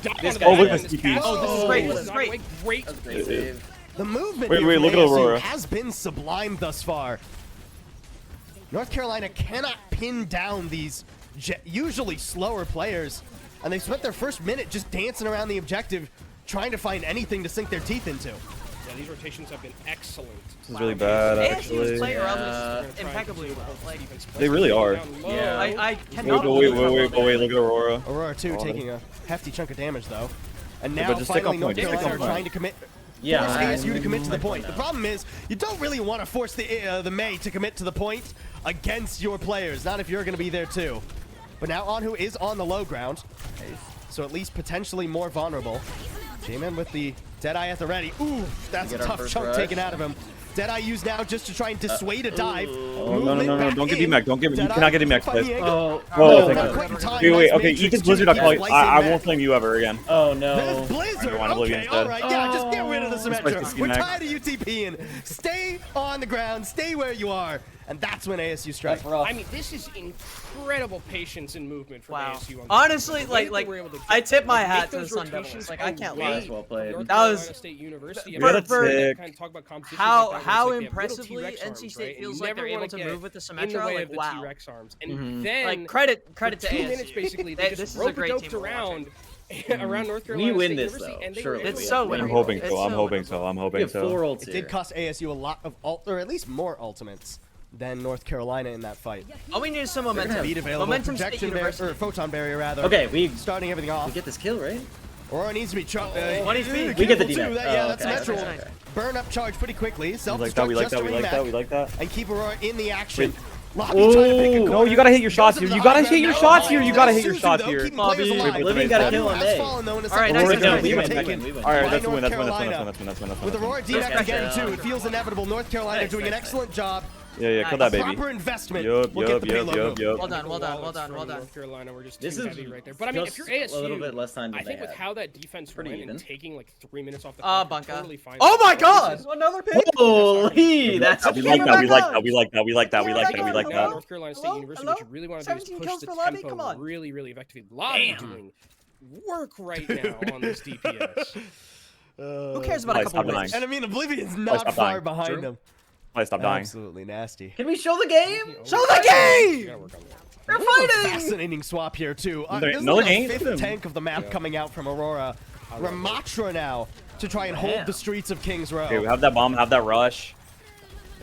This guy. look at this TP. Oh, this is great. This is great. Great. Great save. The movement Wait, here look from at ASU Aurora. has been sublime thus far. North Carolina cannot pin down these usually slower players, and they spent their first minute just dancing around the objective, trying to find anything to sink their teeth into. Yeah, these rotations have been excellent. This is really bad, actually. ASU's player impeccably well. Like, They really are. yeah. I cannot. Wait, look at Aurora. Aurora 2 taking a hefty chunk of damage, though. And now but just stick finally on North point, just stick Carolina on are point. trying to commit. Yeah, Force ASU to commit to the point. The problem is, you don't really want to force the May to commit to the point against your players, not if you're going to be there too. But now Anhu is on the low ground, so at least potentially more vulnerable. J-Man with the Deadeye at the ready. Ooh, that's a tough chunk taken out of him. Deadeye used now just to try and dissuade a dive. Oh, no, don't get D-Mac, don't get me. You cannot get D-Mac, guys. Oh, Whoa, Wait, okay, Ethan's Blizzard, I won't flame you ever again. oh no. There's Blizzard. Okay, all right, yeah, just get rid of the Symmetra. We're tired of UTPing. Stay on the ground, stay where you are, and that's when ASU strikes. I mean, this is incredible patience and movement from ASU. On Honestly, like I tip my hat to the Sun Devils. Like I can't lie. Well played. North That Carolina was State University. How impressively NC State feels like they're able to move with the Symmetra. Like wow. T-Rex arms. And then Like credit to 2 minutes ASU. basically. They This just is a great rope-a-doped team around North Carolina. We win State this University, though. and they Surely. were able It's to so win. I'm winnable. hoping It's so. I'm so hoping winnable. so. I'm We hoping have 4 so. ults It here. did cost ASU a lot of or at least more ultimates than North Carolina in that fight. All we need is some momentum. Speed available, Momentum State projection University. or photon barrier rather. Okay, we Starting everything off. get this kill, right? Aurora needs to be chopped. What is me? We get the careful, too. D-Mac. Yeah, Oh, that's okay. natural. Nice, nice. Burn up charge pretty quickly. We Self like that, we like just that, a we like that, we remake. like that. And keep Aurora in the action. Lobby Ooh, trying to pick a corner. no, you gotta hit your shots here. You gotta hit your shots here. You gotta hit your shots here. Lobby. Living got a kill on A. All right, Alright, nice, we nice, win, nice. we win. Alright, that's a North win, that's a win, Carolina. that's a win. With Aurora D-Mac again Respect. too, it feels inevitable. North Carolina doing an excellent job. Yeah, kill that baby. Proper investment. Yup, will get the payload moved. Well done, well done, well done, well done. North Carolina, we're just This too is heavy right there. But I mean, if just you're ASU, a little bit less time than I think they with had. how that defense Pretty went even. and taking like 3 minutes off the clock, Bunka. totally fine. Oh my God! Another pick. Holy, that's We like that, we like that, we like that, we like that, we like that, we like that. North Carolina State Hello? University, Hello? what you really want to do is 17 push kills the for Lobby? tempo Come on. really, really effectively. Lobby doing work right now on this DPS. Who cares about a Nice, couple stop wins? And I mean, Oblivion's not stop far dying. behind True. them. Please stop dying. Absolutely nasty. Can we show the game? Show the game! You gotta work on that. We're What a fighting! fascinating swap here too. Another- This is another like game? the 5th tank of the map coming out from Aurora. Ramatra now to try and hold Damn. the streets of Kings Row. Okay, we have that bomb, have that rush.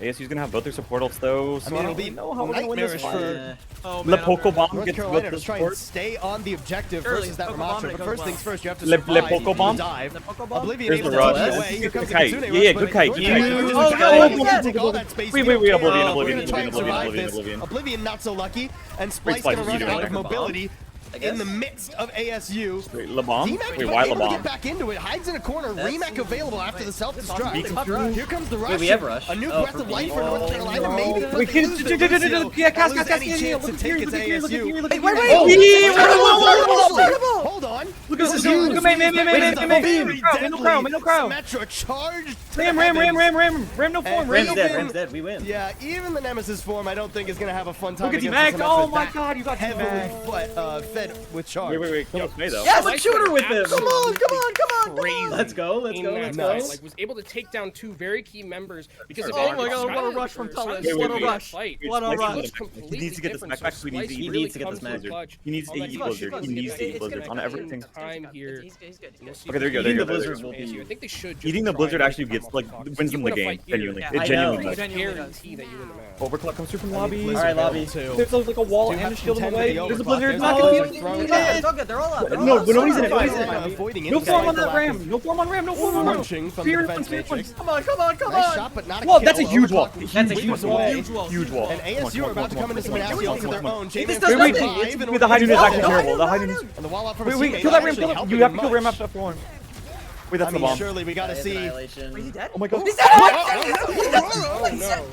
ASU's gonna have both their support ults though, so I mean, it'll be know how we're gonna win this nightmarish fight. for Oh, Le man, Poco bomb North gets Carolina both to the try and support. stay on the objective Early, versus that Poco bomb, Ramatra. it But goes first well. things first, you have to Le survive Poco the bomb? dive. The Poco bomb? Oblivion Here's able the to rush. take it away. Here comes the Kite. Kitsune Yeah, rush, good but kite, North good Carolina kite. just Oh, trying no, to yeah. take all that space. Wait, We're Oblivion, gonna try and survive Oblivion. this. Oblivion not so lucky, and Splice Splice gonna is run eating out it. of mobility I guess. in the midst of ASU. Wait, Le Bomb? D-Mac Wait, why Le able to Bomb? get back into it, hides in a corner, That's- Remake available after the self-destruct. Rush. Here comes the rush. Wait, we have rush. A new Oh, breath for of life me. for North Oh, Carolina, no. maybe. but Wait, they kid, lose yeah, the Lucio. yeah, cast, Lose any yeah, chance to look take here, its look here, look here, ASU. look here. Wait, Oh, wait, hold on. Look at this, This look is at man, very no crowd, no crowd. Symmetra charged. to Ram, the ram, heavens. ram, no form, Ram's no dead, form. Ram's dead, we win. Yeah, even the Nemesis form, I don't think is gonna have a fun time. Look at against D-Mac, the oh Symmetra my that god, you got heavily fed with charge. Wait, kill us, May though. Yes, let's shoot her with him. Come on, come on, come on! Crazy. Let's go, let's in go, that let's fight. go. Like was able to take down 2 very key members because of Oh my God, what a rush from Tullis. What a rush. What a rush. He needs to get this back. He needs to get this match. He needs to eat Blizzard. He needs to eat Blizzard on everything. Time here. He's good. Okay, there you go. Eating the There you Blizzard go. will be... I think they should. just Eating the try Blizzard and actually come gets off like the clock. wins You them the win a game. fight here, Genuinely, Yeah, it I genuinely know. does. guarantee that you win the match. Overclock comes through from lobby. Alright, lobby. There's like a wall and a shield in the way. There's a Blizzard. There's Not the gonna Blizzard be thrown able down. to It's all good, they're all up. No, but nobody's in it. Nobody's in it. Avoiding No it. form on that ram. No form on ram. No form on ram. Munching from Fear the one, defense fear one. matrix. Come on, come on, come Nice on! shot, but not a Whoa, kill. that's a huge wall. That's a huge wall. Huge wall. Huge wall. And ASU are about to come into some nasty ults of their own. This J-Man does wait, nothing. The high noon is actually No, terrible. The high no, noon is... and the wall out from his Wait, teammate kill that ram. actually Kill that. helping You have to him kill ram much. after F1. Wait, I that's the mean, bomb. surely we gotta see. Is he dead? Oh my god. He's dead! Oh no.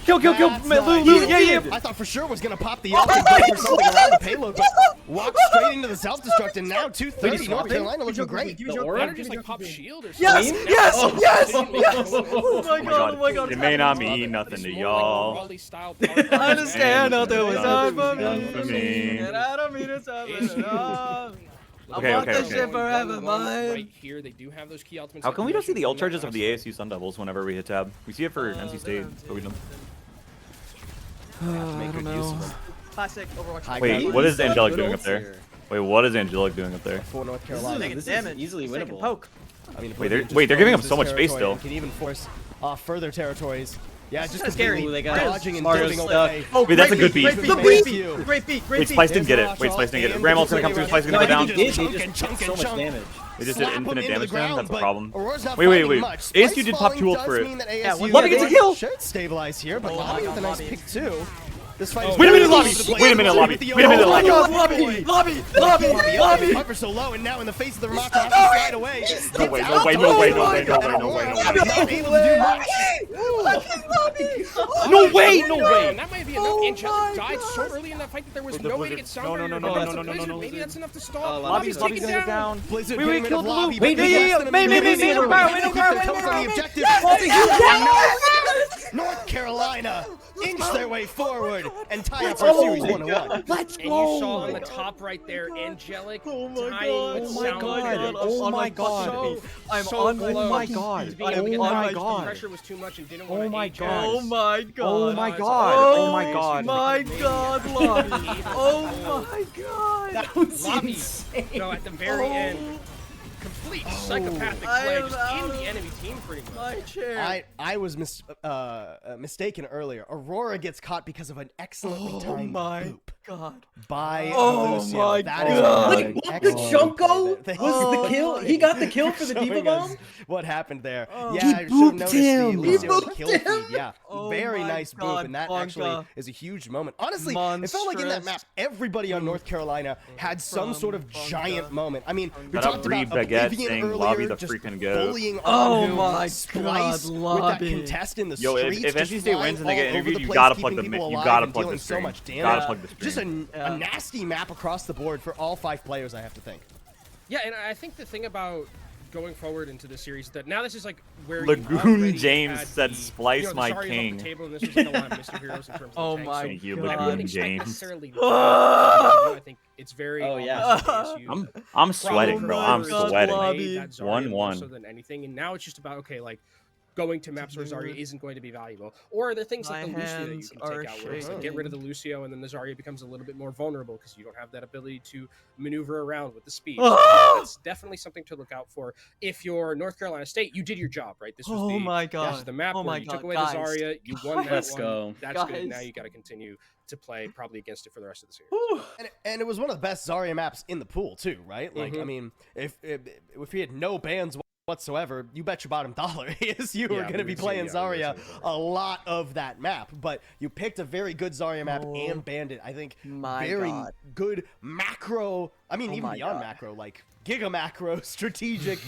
Kill. That's not Lose. Yeah. I thought for sure was gonna pop the ult and go for something around the payload, but walked straight into the self-destruct, and now 230 North Carolina looking great. Better just like pop shield or something. Yes! Yes! Yes! Yes! Oh my god, oh my god. It may not mean nothing to y'all. I understand, I'll do it. It's hard for Done for me. me. And I don't mean it's hard for me. Okay, okay, this okay. shit forever, Right here, they do have those key ultimates. How come we don't see the ult charges of the ASU Sun Devils whenever we hit tab? We see it for NC State, but we don't. Have to make good use of them. Classic Overwatch. High Wait, ground. what is Angelic Good doing up ults there? here. Wait, what is Angelic doing up there? For North Carolina. This Damage. is easily He's taking winnable. poke. I mean, Wait, Oblivion they're just giving him owns so this much space territory still. and can even force further territories. Yeah, just That's scary. completely Ooh, they got dodging and Mario's dipping stuck. away. Oh, Wait, that's a good great beat. beat. Great Great beat. beat. Great beat. Wait, Great Splice beat. didn't get it. Wait, Splice didn't get it. Ramol's gonna come through. Splice is gonna go down. They did Chunk just and chunk so and much chunk. damage. They just Slap did him infinite into the damage to him. ground, That's a but problem. Aurora's not Wait, wait, finding wait. much. ASU Splice did top falling 2 ult does for it. mean that Yeah, ASU Lobby gets a kill. should stabilize here, but Oh Lobby my with a God, nice Lobby. pick too. This fight is Wait a minute, all Lobby. over the place. Wait a minute, Lobby. With the Wait a minute, oh my Lobby. God, Lobby. Ever so low, and now in the face of the Ramaka, has to slide away. No way, no way, no way, no way, no way, no way, no way. Not able to do much. No way, no way. And that might be enough. Angelic died so early in that fight that there was The no way to Blizzard. get sound No, barrier. no, no, But no, that's no, a no, no, Blizzard. no, no. Maybe that's enough to stop. Lobby's Lobby's gonna taken go down. Blizzard Wait, getting rid killed of the Lobby, loop. but Wait, less yeah, than a wait, minute wait, remaining. wait, They wait, keep wait, their toes on the wait, objective. North Carolina inch their way forward and tie up our series 1-1. Let's And you saw on the top right there, Angelic tying with sound barrier. Oh my god. I'm So on close. Oh my god. to being able to get Oh that my high. god. The pressure was too much and didn't Oh want to my age god. Oh my god. Oh my Oh god. Oh my god. My god, Lobby. Oh my god. That was Lobby, insane. you know, at the very end, complete psychopathic I play am just out in of the enemy team pretty much. My chair. I was mistaken earlier. Aurora gets caught because of an excellently timed boop god. by Oh Lucio. my That is God. an Look, the excellent Junko play. was the kill. He got the kill for the Showing Diva us bomb. what happened there. Oh. Yeah, He I should have booped noticed him. the He Lucio booped kill him. feed. Yeah, Oh very my nice boop, God, and that Blanca. actually is a huge moment. Honestly, it felt like in that map, everybody on North Carolina had some sort of Blanca. giant moment. I mean, we Shout talked out Bree about Baguette Oblivion saying earlier, Lobby the just freaking goat. bullying Oh on my Splice God, with that Lobby. contest in the Yo, streets. if just NC State wins and they flying get all interviewed, over you the gotta place, plug the keeping people you alive gotta and plug dealing the so stream. much damage. Gotta plug the stream. Just a nasty map across the board for all 5 players, I have to think. Yeah, and I think the thing about going forward into the series that now this is like where Lagoon you already James had said, the, "Splice you know, the my Zarya's off king." the table, and this was like a lot of Mr. Heroes in terms of Oh the tanks. my Thank you, God. I Lagoon wouldn't expect James. necessarily. I think it's very. Oh, yeah. obvious ASU I'm sweating, bro. I'm prefers to sweating. play that Zarya more 1-1. so than anything, and now it's just about okay, like going to maps where Zarya isn't going to be valuable, or are there things like the My Lucio that you hands can are take out, where it's like get rid of the Lucio, and then the Zarya becomes a little bit more vulnerable because you don't have that ability to maneuver around with the speed. So that's definitely something to look out for. If you're North Carolina State, you did your job, right? This was Oh my this god. is the map Oh where my you took God, away guys. the Zarya, you won that Let's one. go. That's good. Now Guys. you got to continue to play probably against it for the rest of the series. And it was one of the best Zarya maps in the pool too, right? Like, Mhm. I mean, if he had no bans whatsoever, you bet your bottom dollar ASU are Yeah, going to we be would see- playing yeah, we would Zarya see that. a lot of that map. But you picked a very good Zarya map and banned it. I think My very God. good macro. I mean, Oh even my beyond God. macro, like giga macro strategic.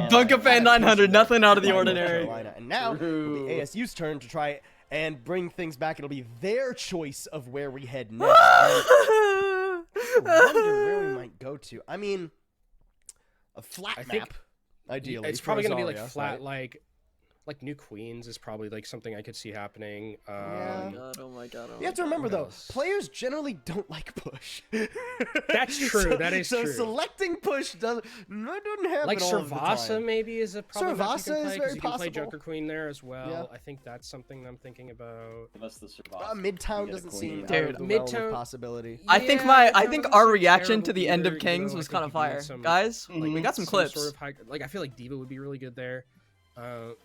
Duncan 900, nothing out of the by North ordinary. Carolina. And now it'll be ASU's turn to try and bring things back. It'll be their choice of where we head next. I wonder where we might go to. I mean, a flat I think map, ideally. It's for probably going to be like Zarya, flat, right? like New Queens is probably like something I could see happening. Yeah. Oh my god. You have to remember what though, else? players generally don't like push. That's true, that is so true. selecting push doesn't happen Like all of the Servasa time. maybe is a problem that you Servasa can is play very you can play possible. Joker Queen there as well. Yeah. I think that's something I'm thinking about. Give us the Servasa. Midtown We get a doesn't queen. seem Dude, out of the realm of Midtown- possibility. I think Yeah, I that think doesn't our seem reaction to terrible the end either, of you know, Kings I was think kind of if you had fire. some- Guys, we got some clips. Sort of high, like I feel like Diva would be really good there.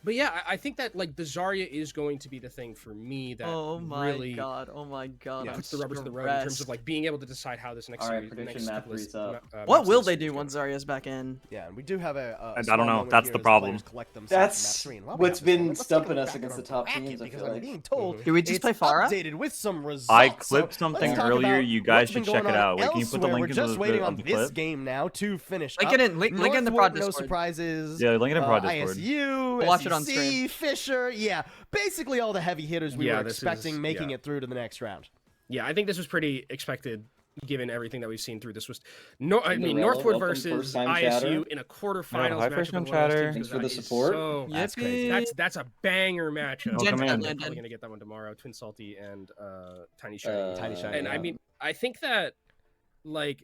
But yeah, I think that like the Zarya is going to be the thing for me that Oh my really god. Oh my god. I'm puts the rubber to the road in terms of stressed. like being able to decide how this next All right, series, prediction next map couple of three's up. What maps will this they series do go. once Zarya's back in? Yeah, and we do have a I small don't know. moment That's here the as problem. players collect themselves That's from map 3. And while we what's have this been moment, let's take a stumping look us back against at the our top teams, bracket, I because feel I'm like. being told Did we just it's play Farah? updated with some results. I So clipped let's something talk earlier. about You guys what's should been check going it on out. Wait, can you put the elsewhere. link We're in just the waiting on the this clip? game now to finish Link up. it in- link it in the Northwood, prod no Discord. surprises. Yeah, link it in prod Discord. ISU, We'll watch it on SEC, stream. Fisher, yeah, basically all the heavy hitters we Yeah, were this expecting is- making yeah. it through to the next round. Yeah, I think this was pretty expected given everything that we've seen through. This was no, I mean Cinderella, Northwood welcome, versus first-time ISU chatter. in a quarterfinals hi, matchup. first-time with one of those chatter. teams Thanks that for the is support. So, That's crazy. that's a banger matchup. Jen Welcome in. Landon. Probably gonna get that one tomorrow. Twin Salty and Tiny Shiny. Tiny Shiny, And I yeah. mean, I think that like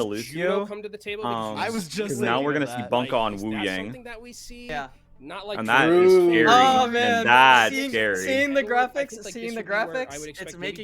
into Juno Lucio. come to the table? I was just now we're gonna thinking see of Bunka that. on Is Wu that Yang. something that we see? Yeah. Not like And that is scary. Oh, man. And that's scary. Seeing the graphics, I think, like, seeing this the would be where I graphics, would expect It's maybe making